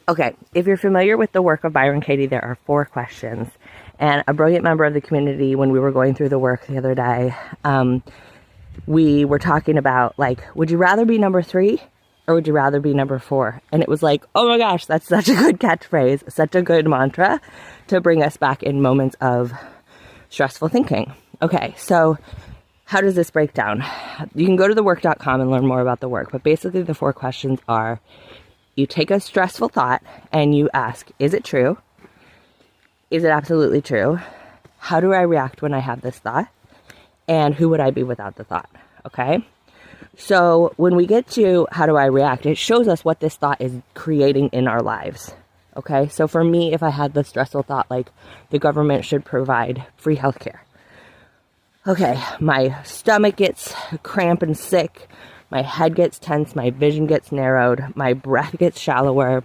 Okay, if you're familiar with the work of Byron Katie, there are 4 questions. And a brilliant member of the community, when we were going through the work the other day, we were talking about, like, would you rather be number 3 or would you rather be number 4? And it was like, oh my gosh, that's such a good catchphrase, such a good mantra to bring us back in moments of stressful thinking. Okay, so how does this break down? You can go to thework.com and learn more about the work, but basically the 4 questions are: you take a stressful thought and you ask, is it true? Is it absolutely true? How do I react when I have this thought? And who would I be without the thought? Okay? So when we get to how do I react, it shows us what this thought is creating in our lives. Okay? So for me, if I had the stressful thought like the government should provide free healthcare. Okay, my stomach gets cramp and sick. My head gets tense, my vision gets narrowed, my breath gets shallower.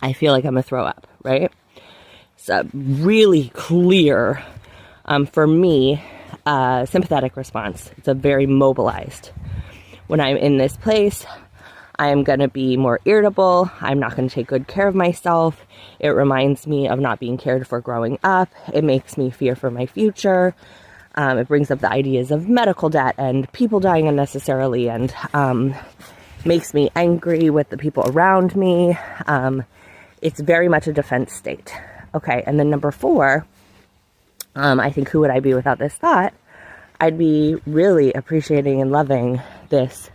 I feel like I'm gonna throw up, right? It's a really clear, for me, sympathetic response. It's a very mobilized. When I'm in this place, I am gonna be more irritable. I'm not gonna take good care of myself. It reminds me of not being cared for growing up. It makes me fear for my future. It brings up the ideas of medical debt and people dying unnecessarily, and makes me angry with the people around me. It's very much a defense state. Okay, and then number 4, I think, who would I be without this thought? I'd be really appreciating and loving this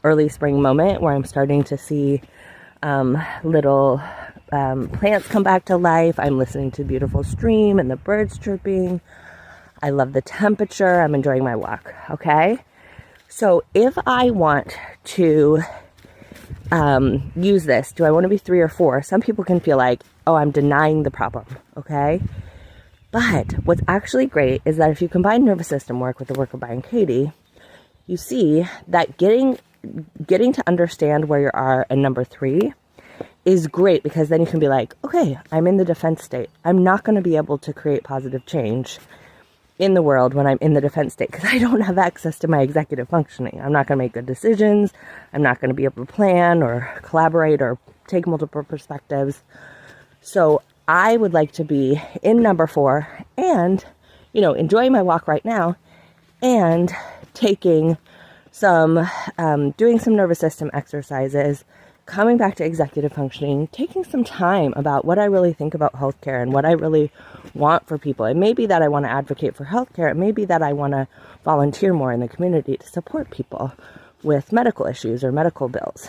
early spring moment where I'm starting to see little plants come back to life. I'm listening to the beautiful stream and the birds chirping. I love the temperature. I'm enjoying my walk. Okay. So if I want to use this, do I want to be 3 or 4? Some people can feel like, oh, I'm denying the problem. Okay. But what's actually great is that if you combine nervous system work with the work of Byron Katie, you see that getting to understand where you are in number 3 is great, because then you can be like, okay, I'm in the defense state. I'm not going to be able to create positive change in the world when I'm in the defense state, because I don't have access to my executive functioning. I'm not going to make good decisions. I'm not going to be able to plan or collaborate or take multiple perspectives. So I would like to be in number 4 and, enjoying my walk right now and taking some, doing some nervous system exercises, coming back to executive functioning, taking some time about what I really think about healthcare and what I really want for people. It may be that I want to advocate for healthcare. It may be that I want to volunteer more in the community to support people with medical issues or medical bills.